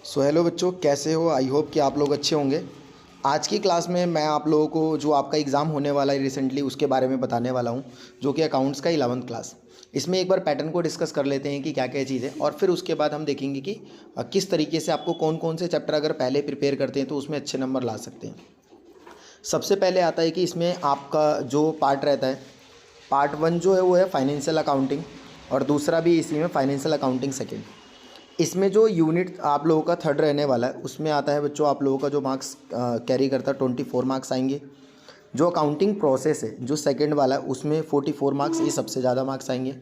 So hello बच्चों, कैसे हो? आई होप कि आप लोग अच्छे होंगे। आज की क्लास में मैं आप लोगों को जो आपका एग्ज़ाम होने वाला है रिसेंटली उसके बारे में बताने वाला हूं, जो कि अकाउंट्स का 11th क्लास। इसमें एक बार पैटर्न को डिस्कस कर लेते हैं कि क्या क्या चीज़ है, और फिर उसके बाद हम देखेंगे कि किस तरीके से आपको कौन कौन से चैप्टर अगर पहले प्रिपेयर करते हैं तो उसमें अच्छे नंबर ला सकते हैं। सबसे पहले आता है कि इसमें आपका जो पार्ट रहता है, पार्ट 1 जो है वो है फाइनेंशियल अकाउंटिंग, और दूसरा भी इसी में फाइनेंशियल अकाउंटिंग सेकेंड। इसमें जो यूनिट आप लोगों का थर्ड रहने वाला है उसमें आता है बच्चों आप लोगों का जो मार्क्स कैरी करता है 24 मार्क्स आएंगे। जो अकाउंटिंग प्रोसेस है जो सेकंड वाला है उसमें 44 मार्क्स, ये सबसे ज़्यादा मार्क्स आएंगे।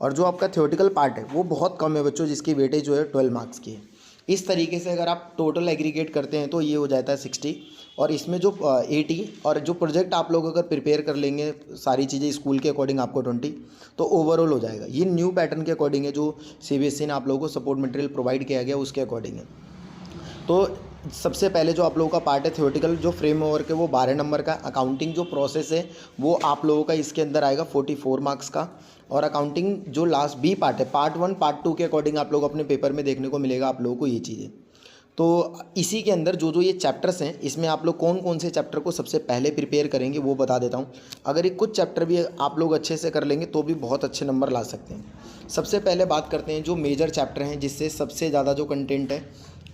और जो आपका थ्योरेटिकल पार्ट है वो बहुत कम है बच्चों, जिसकी वेटेज जो है 12 मार्क्स की है। इस तरीके से अगर आप टोटल एग्रीगेट करते हैं तो ये हो जाता है 60, और इसमें जो 80, और जो प्रोजेक्ट आप लोग अगर प्रिपेयर कर लेंगे सारी चीज़ें स्कूल के अकॉर्डिंग आपको 20, तो ओवरऑल हो जाएगा। ये न्यू पैटर्न के अकॉर्डिंग है जो सीबीएसई ने आप लोगों को सपोर्ट मटेरियल प्रोवाइड किया गया उसके अकॉर्डिंग है। तो सबसे पहले जो आप लोगों का पार्ट है थ्योरेटिकल जो फ्रेमवर्क है वो 12 नंबर का। अकाउंटिंग जो प्रोसेस है वो आप लोगों का इसके अंदर आएगा 44 मार्क्स का। और अकाउंटिंग जो लास्ट बी पार्ट है, पार्ट 1 पार्ट 2 के अकॉर्डिंग आप लोग अपने पेपर में देखने को मिलेगा आप लोगों को ये चीज़ें। तो इसी के अंदर जो जो ये चैप्टर्स हैं इसमें आप लोग कौन कौन से चैप्टर को सबसे पहले प्रिपेयर करेंगे वो बता देता हूँ। अगर ये कुछ चैप्टर भी आप लोग अच्छे से कर लेंगे तो भी बहुत अच्छे नंबर ला सकते हैं। सबसे पहले बात करते हैं जो मेजर चैप्टर हैं जिससे सबसे ज़्यादा जो कंटेंट है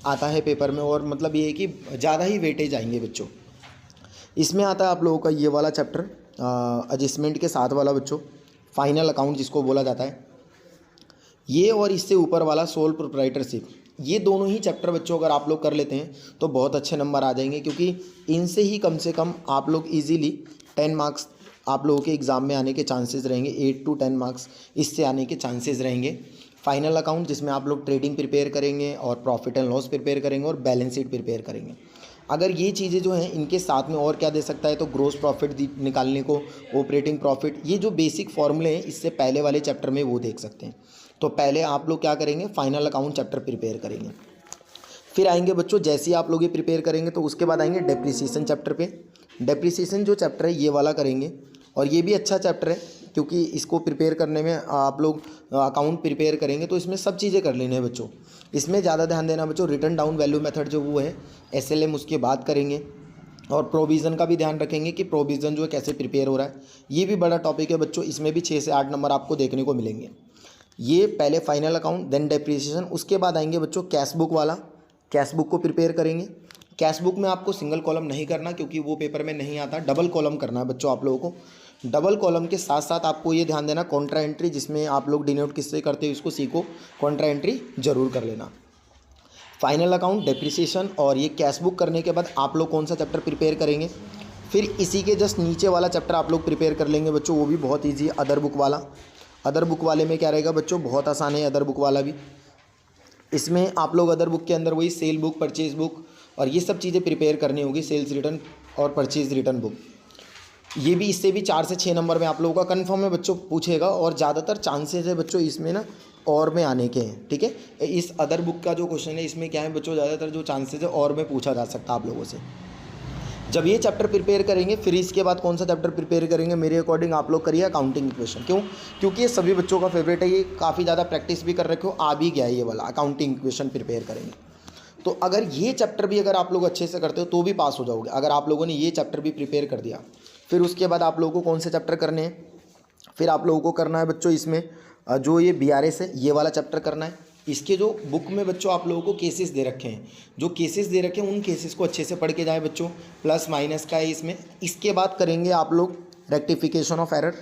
आता है पेपर में, और मतलब ये है कि ज़्यादा ही वेटेज आएंगे बच्चों। इसमें आता है आप लोगों का ये वाला चैप्टर एडजस्टमेंट के साथ वाला बच्चों, फाइनल अकाउंट जिसको बोला जाता है ये, और इससे ऊपर वाला सोल प्रोप्राइटरशिप। ये दोनों ही चैप्टर बच्चों अगर आप लोग कर लेते हैं तो बहुत अच्छे नंबर आ जाएंगे, क्योंकि इनसे ही कम से कम आप लोग इजीली 10 मार्क्स आप लोगों के एग्ज़ाम में आने के चांसेस रहेंगे। 8 to 10 मार्क्स इससे आने के चांसेस रहेंगे। फाइनल अकाउंट जिसमें आप लोग ट्रेडिंग प्रिपेयर करेंगे और प्रॉफिट एंड लॉस प्रिपेयर करेंगे और बैलेंस शीट प्रिपेयर करेंगे। अगर ये चीज़ें जो हैं इनके साथ में और क्या दे सकता है तो ग्रोस प्रॉफिट निकालने को, ऑपरेटिंग प्रॉफिट, ये जो बेसिक फॉर्मूले हैं इससे पहले वाले चैप्टर में वो देख सकते हैं। तो पहले आप लोग क्या करेंगे, फाइनल अकाउंट चैप्टर प्रिपेयर करेंगे। फिर आएंगे बच्चों, जैसे ही आप लोग ये प्रिपेयर करेंगे तो उसके बाद आएंगे डेप्रिसिएशन चैप्टर पे। डेप्रिसिएशन जो चैप्टर है ये वाला करेंगे, और ये भी अच्छा चैप्टर है क्योंकि इसको प्रिपेयर करने में आप लोग अकाउंट प्रिपेयर करेंगे तो इसमें सब चीज़ें कर लेनी है बच्चों। इसमें ज़्यादा ध्यान देना बच्चों, रिटर्न डाउन वैल्यू मेथड जो वो है एसएलएम उसकी बात करेंगे, और प्रोविज़न का भी ध्यान रखेंगे कि प्रोविज़न जो है कैसे प्रिपेयर हो रहा है। ये भी बड़ा टॉपिक है बच्चों, इसमें भी 6 से 8 नंबर आपको देखने को मिलेंगे। ये पहले फाइनल अकाउंट देन डेप्रिसिएशन। उसके बाद आएंगे बच्चों कैश बुक वाला, कैश बुक को प्रिपेयर करेंगे। कैश बुक में आपको सिंगल कॉलम नहीं करना क्योंकि वो पेपर में नहीं आता, डबल कॉलम करना है बच्चों आप लोगों को। डबल कॉलम के साथ साथ आपको ये ध्यान देना कॉन्ट्रा एंट्री, जिसमें आप लोग डिनोट किससे करते हो इसको सीखो, कॉन्ट्रा एंट्री जरूर कर लेना। फाइनल अकाउंट, डेप्रिसिएशन और ये कैश बुक करने के बाद आप लोग कौन सा चैप्टर प्रिपेयर करेंगे, फिर इसी के जस्ट नीचे वाला चैप्टर आप लोग प्रिपेयर कर लेंगे बच्चों, वो भी बहुत ईजी है, अदर बुक वाला। अदर बुक वाले में क्या रहेगा बच्चों, बहुत आसान है अदर बुक वाला भी। इसमें आप लोग अदर बुक के अंदर वही सेल बुक, परचेज बुक और ये सब चीज़ें प्रिपेयर करनी होगी, सेल्स रिटर्न और परचेज रिटर्न बुक। ये भी इससे भी 4 से 6 नंबर में आप लोगों का कन्फर्म है बच्चों पूछेगा, और ज़्यादातर चांसेस है बच्चों इसमें ना और में आने के हैं। ठीक है, इस अदर बुक का जो क्वेश्चन है इसमें क्या है बच्चों, ज़्यादातर जो चांसेस है और में पूछा जा सकता है आप लोगों से। जब ये चैप्टर प्रिपेयर करेंगे फिर इसके बाद कौन सा चैप्टर प्रिपेयर करेंगे, मेरे अकॉर्डिंग आप लोग करिए अकाउंटिंग इक्वेशन। क्यों? क्योंकि ये सभी बच्चों का फेवरेट है, ये काफ़ी ज़्यादा प्रैक्टिस भी कर रखे हो, आ भी गया है ये वाला अकाउंटिंग इक्वेशन प्रिपेयर करेंगे। तो अगर ये चैप्टर भी अगर आप लोग अच्छे से करते हो तो भी पास हो जाओगे, अगर आप लोगों ने ये चैप्टर भी प्रिपेयर कर दिया। फिर उसके बाद आप लोगों को कौन से चैप्टर करने हैं, फिर आप लोगों को करना है बच्चों इसमें जो ये बीआरएस है ये वाला चैप्टर करना है। इसके जो बुक में बच्चों आप लोगों को केसेस दे रखे हैं, जो केसेस दे रखे हैं उन केसेस को अच्छे से पढ़ के जाए बच्चों, प्लस माइनस का है इसमें। इसके बाद करेंगे आप लोग रेक्टिफिकेशन ऑफ एरर,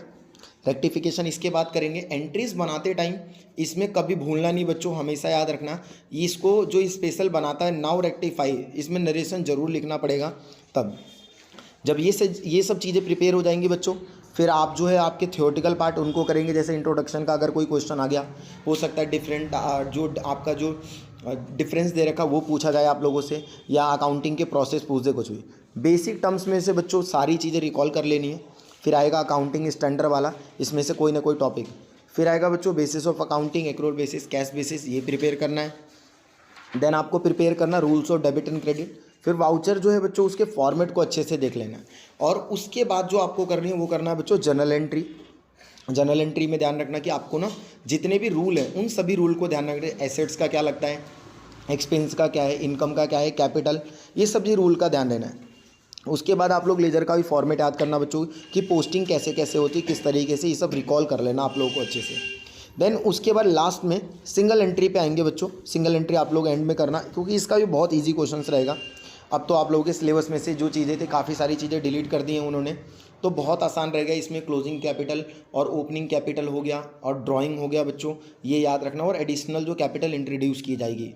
रेक्टिफिकेशन इसके बाद करेंगे। एंट्रीज बनाते टाइम इसमें कभी भूलना नहीं बच्चों, हमेशा याद रखना इसको, जो स्पेशल बनाता है नाउ रेक्टिफाई, इसमें नरेशन जरूर लिखना पड़ेगा। तब जब ये सब चीज़ें प्रिपेयर हो जाएंगी बच्चों, फिर आप जो है आपके थ्योरेटिकल पार्ट उनको करेंगे। जैसे इंट्रोडक्शन का अगर कोई क्वेश्चन आ गया, हो सकता है डिफरेंट जो आपका जो डिफरेंस दे रखा वो पूछा जाए आप लोगों से, या अकाउंटिंग के प्रोसेस पूछ दे कुछ भी। बेसिक टर्म्स में से बच्चों सारी चीज़ें रिकॉल कर लेनी है। फिर आएगा अकाउंटिंग स्टैंडर्ड वाला, इसमें से कोई ना कोई टॉपिक। फिर आएगा बच्चों basis of accounting, accrual basis, cash basis, ये प्रिपेयर करना है। देन आपको प्रिपेयर करना rules of debit and credit. फिर वाउचर जो है बच्चों उसके फॉर्मेट को अच्छे से देख लेना है। और उसके बाद जो आपको करनी है वो करना है बच्चों जर्नल एंट्री। जर्नल एंट्री में ध्यान रखना कि आपको ना जितने भी रूल हैं उन सभी रूल को ध्यान रखना है। एसेट्स का क्या लगता है, एक्सपेंस का क्या है, इनकम का क्या है, कैपिटल, ये सब जी रूल का ध्यान देना है। उसके बाद आप लोग लेजर का भी फॉर्मेट याद करना बच्चों कि पोस्टिंग कैसे कैसे होती है, किस तरीके से, ये सब रिकॉल कर लेना आप लोगों को अच्छे से। देन उसके बाद लास्ट में सिंगल एंट्री पे आएंगे बच्चों। सिंगल एंट्री आप लोग एंड में करना, क्योंकि इसका भी बहुत ईजी क्वेश्चन रहेगा। अब तो आप लोगों के सिलेबस में से जो चीज़ें थी काफ़ी सारी चीज़ें डिलीट कर दी हैं उन्होंने, तो बहुत आसान रहेगा। इसमें क्लोजिंग कैपिटल और ओपनिंग कैपिटल हो गया और ड्राइंग हो गया बच्चों, ये याद रखना। और एडिशनल जो कैपिटल इंट्रोड्यूस की जाएगी।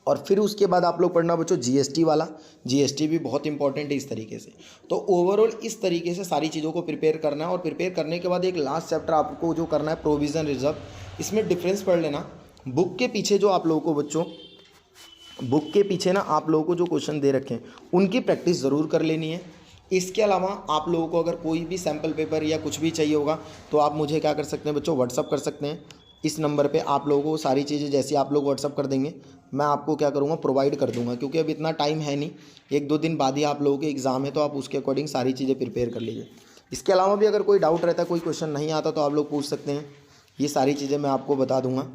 और फिर उसके बाद आप लोग पढ़ना बच्चों जीएसटी वाला। जीएसटी भी बहुत इंपॉर्टेंट है इस तरीके से। तो ओवरऑल इस तरीके से सारी चीज़ों को प्रिपेयर करना है। और प्रिपेयर करने के बाद एक लास्ट चैप्टर आपको जो करना है प्रोविज़न रिजर्व, इसमें डिफरेंस पढ़ लेना। बुक के पीछे जो आप लोगों को बच्चों, बुक के पीछे ना आप लोगों को जो क्वेश्चन दे रखे हैं उनकी प्रैक्टिस ज़रूर कर लेनी है। इसके अलावा आप लोगों को अगर कोई भी सैम्पल पेपर या कुछ भी चाहिए होगा तो आप मुझे क्या कर सकते हैं बच्चों, व्हाट्सअप कर सकते हैं। इस नंबर पे आप लोगों को सारी चीज़ें जैसी आप लोग व्हाट्सअप कर देंगे मैं आपको क्या करूँगा, प्रोवाइड कर दूँगा। क्योंकि अब इतना टाइम है नहीं, 1-2 दिन बाद ही आप लोगों के एग्ज़ाम है, तो आप उसके अकॉर्डिंग सारी चीज़ें प्रिपेयर कर लीजिए। इसके अलावा भी अगर कोई डाउट रहता है, कोई क्वेश्चन नहीं आता तो आप लोग पूछ सकते हैं। ये सारी चीज़ें मैं आपको बता दूँगा।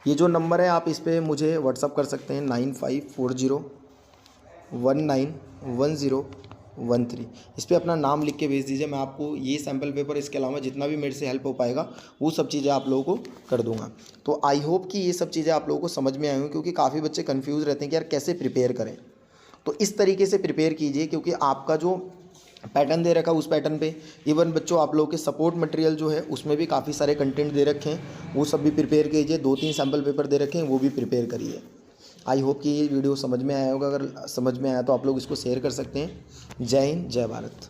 ये जो नंबर है आप इस पर मुझे व्हाट्सअप कर सकते हैं 9540191013। इस पर अपना नाम लिख के भेज दीजिए। मैं आपको ये सैम्पल पेपर, इसके अलावा जितना भी मेरे से हेल्प हो पाएगा वो सब चीज़ें आप लोगों को कर दूंगा। तो आई होप कि ये सब चीज़ें आप लोगों को समझ में आई हों, क्योंकि काफ़ी बच्चे कन्फ्यूज़ रहते हैं कि यार कैसे प्रिपेयर करें। तो इस तरीके से प्रिपेयर कीजिए, क्योंकि आपका जो पैटर्न दे रखा है उस पैटर्न पे इवन बच्चों आप लोगों के सपोर्ट मटेरियल जो है उसमें भी काफ़ी सारे कंटेंट दे रखे हैं, वो सब भी प्रिपेयर कीजिए। 2-3 सैम्पल पेपर दे रखे हैं, वो भी प्रिपेयर करिए। आई होप कि ये वीडियो समझ में आया होगा। अगर समझ में आया तो आप लोग इसको शेयर कर सकते हैं। जय हिंद, जय भारत।